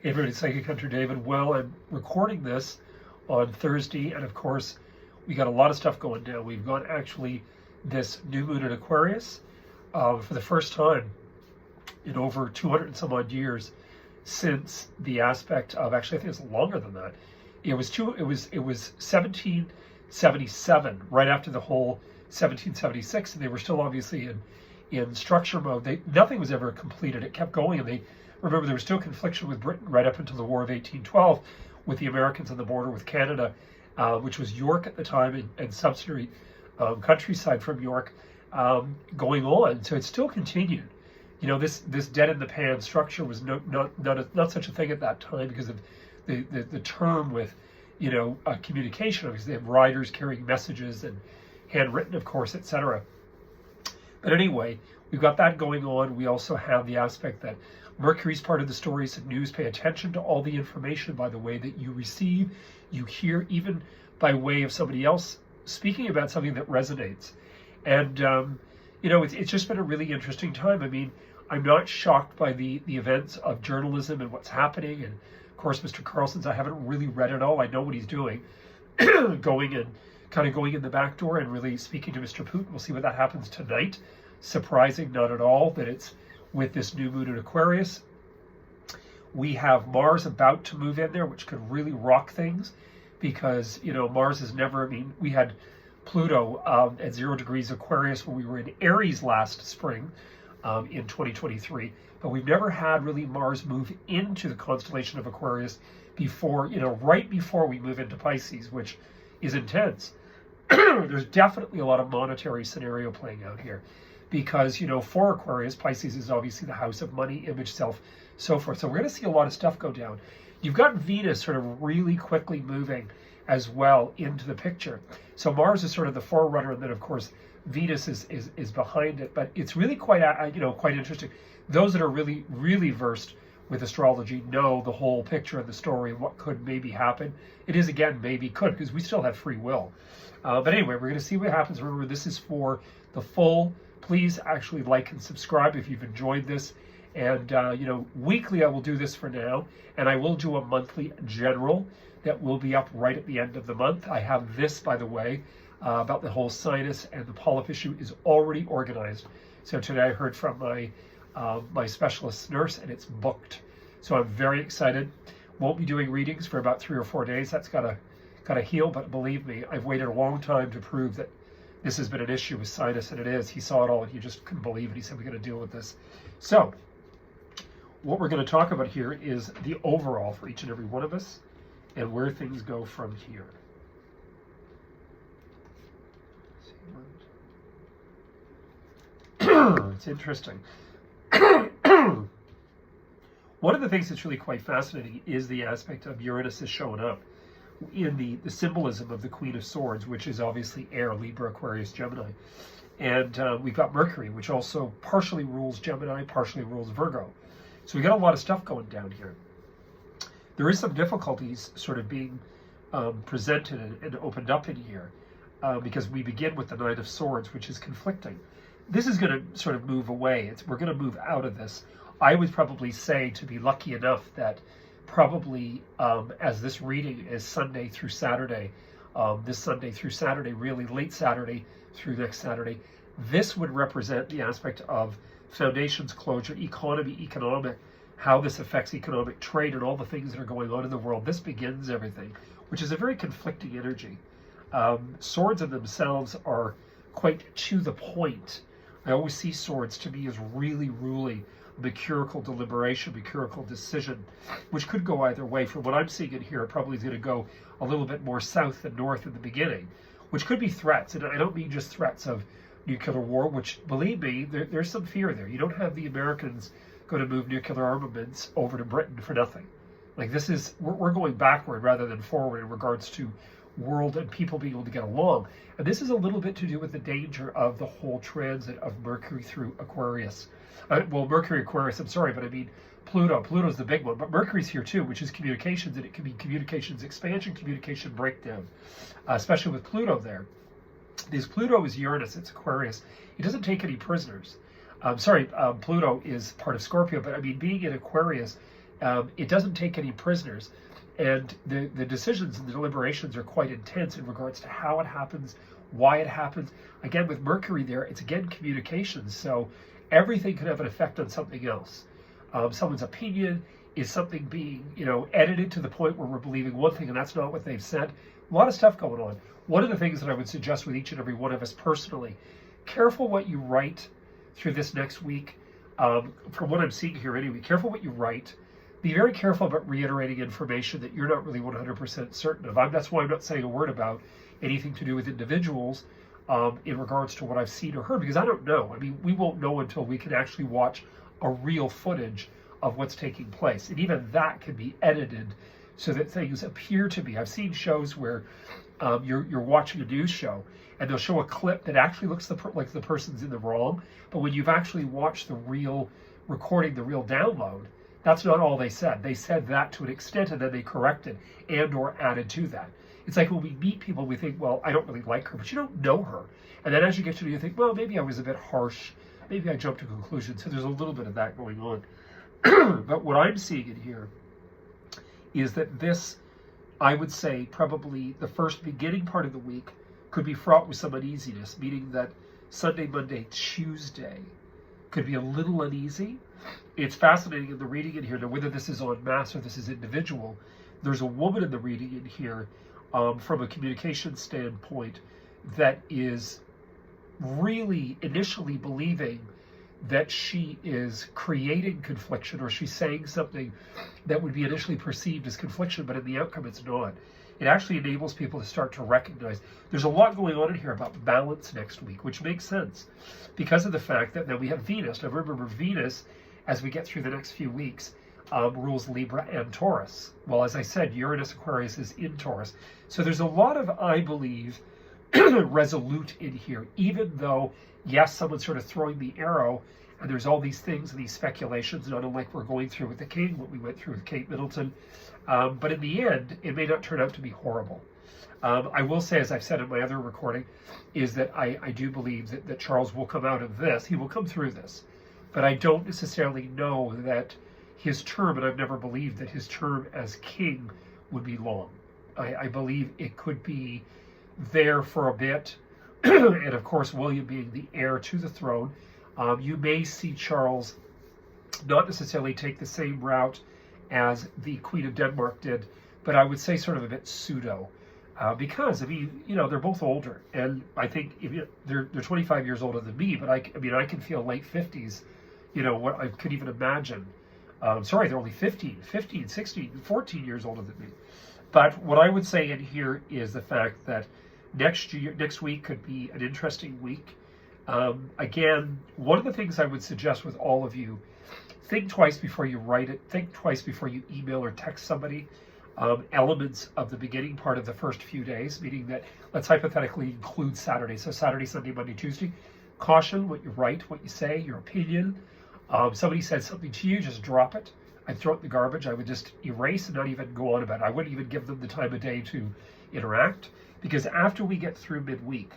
Hey everybody, Psychic Hunter David. Well, I'm recording this on Thursday, and of course, we got a lot of stuff going down. We've got actually this new moon in Aquarius for the first time in over 200 and some odd years since the aspect of, actually, I think it's longer than that. It was 1777, right after the whole 1776, and they were still obviously in structure mode. Nothing was ever completed. It kept going, and remember, there was still confliction with Britain right up until the War of 1812 with the Americans on the border with Canada, which was York at the time, and subsidiary countryside from York going on. So it still continued. You know, this dead in the pan structure was not such a thing at that time because of the term with, communication. Obviously, they have riders carrying messages and handwritten, of course, etc. But anyway, we've got that going on. We also have the aspect that Mercury's part of the stories and news. Pay attention to all the information, by the way, that you receive, you hear, even by way of somebody else speaking about something that resonates. And, it's just been a really interesting time. I mean, I'm not shocked by the events of journalism and what's happening. And, of course, Mr. Carlson's, I haven't really read it all. I know what he's doing, going in the back door and really speaking to Mr. Putin. We'll see what that happens tonight. Surprising, not at all, that it's with this new moon in Aquarius. We have Mars about to move in there, which could really rock things because, Mars is never, we had Pluto at 0 degrees Aquarius when we were in Aries last spring in 2023, but we've never had really Mars move into the constellation of Aquarius before, right before we move into Pisces, which is intense. There's definitely a lot of monetary scenario playing out here. Because, for Aquarius, Pisces is obviously the house of money, image, self, so forth. So we're going to see a lot of stuff go down. You've got Venus sort of really quickly moving as well into the picture. So Mars is sort of the forerunner, and then, of course, Venus is behind it. But it's really quite interesting. Those that are really, really versed with astrology know the whole picture of the story and what could maybe happen. It is, again, maybe could, because we still have free will. But anyway, we're going to see what happens. Remember, this is for the full. Please actually like and subscribe if you've enjoyed this. And, weekly I will do this for now. And I will do a monthly general that will be up right at the end of the month. I have this, by the way, about the whole sinus and the polyp issue is already organized. So today I heard from my specialist nurse, and it's booked. So I'm very excited. Won't be doing readings for about 3 or 4 days. That's gotta heal. But believe me, I've waited a long time to prove that this has been an issue with sinus, and it is. He saw it all, and he just couldn't believe it. He said, we got to deal with this. So what we're going to talk about here is the overall for each and every one of us and where things go from here. It's interesting. One of the things that's really quite fascinating is the aspect of Uranus is showing up in the symbolism of the Queen of Swords, which is obviously air, Libra, Aquarius, Gemini. And we've got Mercury, which also partially rules Gemini, partially rules Virgo. So we got a lot of stuff going down here. There is some difficulties sort of being presented and opened up in here because we begin with the Nine of Swords, which is conflicting. This is going to sort of move away. We're going to move out of this. I would probably say, to be lucky enough, that probably as this reading is Sunday through Saturday, this Sunday through Saturday, really late Saturday through next Saturday, this would represent the aspect of foundations, closure, economy, economic, how this affects economic trade and all the things that are going on in the world. This begins everything, which is a very conflicting energy. Swords in themselves are quite to the point. I always see swords to me as really ruling, mercurial deliberation, mercurial decision, which could go either way. From what I'm seeing in here, it probably is going to go a little bit more south than north in the beginning, which could be threats. And I don't mean just threats of nuclear war, which, believe me, there's some fear there. You don't have the Americans going to move nuclear armaments over to Britain for nothing. Like, this is, we're going backward rather than forward in regards to world and people being able to get along. And this is a little bit to do with the danger of the whole transit of Mercury through Aquarius. Mercury, Aquarius, I'm sorry, but I mean Pluto. Pluto's the big one, but Mercury's here too, which is communications, and it can be communications expansion, communication breakdown, especially with Pluto there. Because Pluto is Uranus, it's Aquarius. It doesn't take any prisoners. Pluto is part of Scorpio, but I mean, being in Aquarius, it doesn't take any prisoners. And the decisions and the deliberations are quite intense in regards to how it happens, why it happens. Again, with Mercury there, it's again communications. So everything could have an effect on something else. Someone's opinion is something being, edited to the point where we're believing one thing and that's not what they've said. A lot of stuff going on. One of the things that I would suggest with each and every one of us personally, careful what you write through this next week. From what I'm seeing here anyway, careful what you write. Be very careful about reiterating information that you're not really 100% certain of. That's why I'm not saying a word about anything to do with individuals in regards to what I've seen or heard, because I don't know. I mean, we won't know until we can actually watch a real footage of what's taking place. And even that can be edited so that things appear to be. I've seen shows where you're watching a news show and they'll show a clip that actually looks like the person's in the wrong, but when you've actually watched the real recording, the real download, that's not all they said. They said that to an extent and then they corrected and or added to that. It's like when we meet people, we think, well, I don't really like her, but you don't know her. And then as you get to know, you think, well, maybe I was a bit harsh. Maybe I jumped to conclusions. So there's a little bit of that going on. But what I'm seeing in here is that this, I would say, probably the first beginning part of the week could be fraught with some uneasiness, meaning that Sunday, Monday, Tuesday could be a little uneasy. It's fascinating in the reading in here, now whether this is en masse or this is individual, there's a woman in the reading in here from a communication standpoint that is really initially believing that she is creating confliction, or she's saying something that would be initially perceived as confliction, but in the outcome it's not. It actually enables people to start to recognize there's a lot going on in here about balance next week, which makes sense because of the fact that now we have Venus. Now remember, Venus, as we get through the next few weeks, rules Libra and Taurus. Well, as I said, Uranus Aquarius is in Taurus. So there's a lot of, I believe, resolute in here, even though, yes, someone's sort of throwing the arrow, and there's all these things and these speculations, not unlike we're going through with the King, what we went through with Kate Middleton. But in the end, it may not turn out to be horrible. I will say, as I've said in my other recording, is that I do believe that Charles will come out of this. He will come through this. But I don't necessarily know that his term, and I've never believed that his term as king would be long. I believe it could be there for a bit. And of course, William being the heir to the throne, you may see Charles not necessarily take the same route as the Queen of Denmark did, but I would say sort of a bit pseudo. Because, I mean, they're both older, and I think they're 25 years older than me, but I can feel late 50s, what I could even imagine. Sorry, they're only 15, 16, 14 years older than me. But what I would say in here is the fact that next week could be an interesting week. Again, one of the things I would suggest with all of you, think twice before you write it. Think twice before you email or text somebody. Elements of the beginning part of the first few days, meaning that let's hypothetically include Saturday. So Saturday, Sunday, Monday, Tuesday. Caution what you write, what you say, your opinion. Somebody said something to you, just drop it. I'd throw it in the garbage. I would just erase and not even go on about it. I wouldn't even give them the time of day to interact, because after we get through midweek,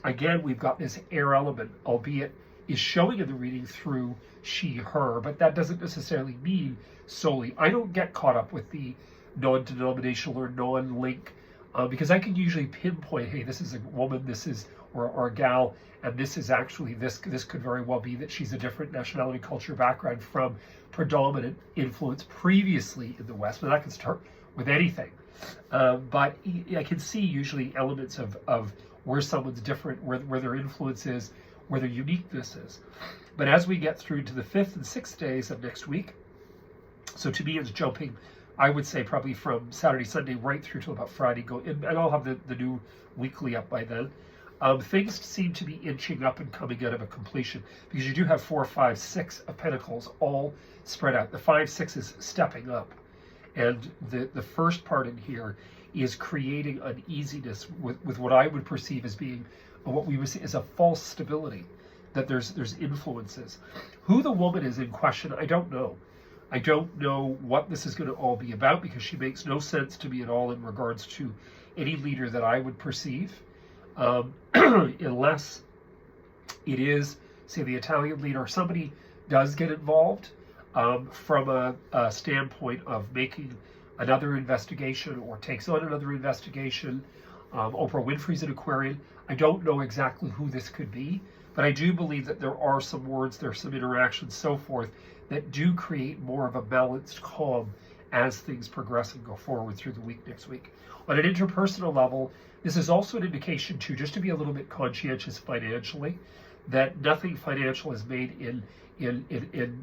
again, we've got this air element, albeit is showing in the reading through she, her, but that doesn't necessarily mean solely. I don't get caught up with the non-denominational or non-link because I can usually pinpoint, hey, this is a woman, this is, or a gal, and this is actually, this could very well be that she's a different nationality, culture, background from predominant influence previously in the West. But that can start with anything. But I can see usually elements of where someone's different, where their influence is, where their uniqueness is. But as we get through to the 5th and 6th days of next week, so to me it's jumping, I would say probably from Saturday, Sunday, right through till about Friday, and I'll have the new weekly up by then. Things seem to be inching up and coming out of a completion, because you do have 4, 5, 6 of Pentacles all spread out. The 5, 6 is stepping up. And the first part in here is creating uneasiness with what I would perceive as being what we would see as a false stability, that there's influences. Who the woman is in question, I don't know. I don't know what this is going to all be about, because she makes no sense to me at all in regards to any leader that I would perceive, unless it is, say, the Italian leader, or somebody does get involved. from a standpoint of making another investigation or takes on another investigation. Oprah Winfrey's an Aquarian. I don't know exactly who this could be, but I do believe that there are some words, there's some interactions, so forth, that do create more of a balanced calm as things progress and go forward through the week next week. On an interpersonal level, this is also an indication too, just to be a little bit conscientious financially, that nothing financial is made in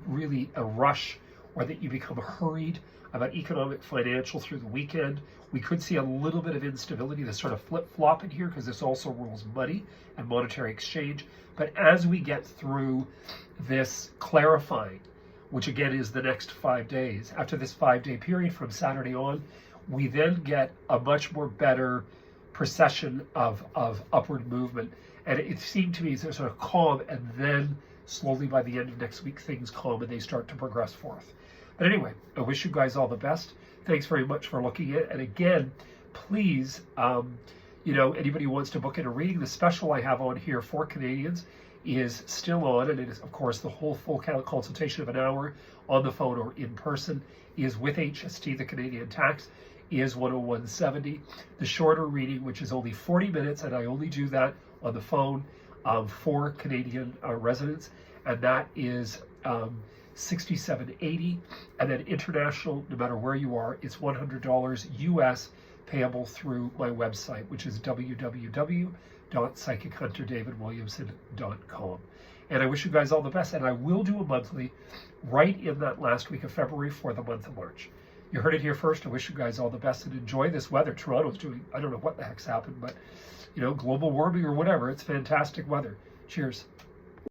really a rush, or that you become hurried about economic financial through the weekend. We could see a little bit of instability, this sort of flip-flop in here, because this also rules money and monetary exchange. But as we get through this clarifying, which again is the next 5 days, after this 5-day period from Saturday on, we then get a much more better procession of upward movement. And it seemed to me as sort of calm, and then slowly by the end of next week, things calm and they start to progress forth. But anyway, I wish you guys all the best. Thanks very much for looking at it. And again, please, anybody who wants to book in a reading, the special I have on here for Canadians is still on, and it is, of course, the whole full consultation of an hour on the phone or in person is with HST, the Canadian tax, is $101.70. The shorter reading, which is only 40 minutes, and I only do that on the phone for Canadian residents, and that is $67.80. And then international, no matter where you are, it's $100 US, payable through my website, which is www.psychichunterdavidwilliamson.com. And I wish you guys all the best, and I will do a monthly right in that last week of February for the month of March. You heard it here first. I wish you guys all the best and enjoy this weather. Toronto's doing, I don't know what the heck's happened, but global warming or whatever, it's fantastic weather. Cheers.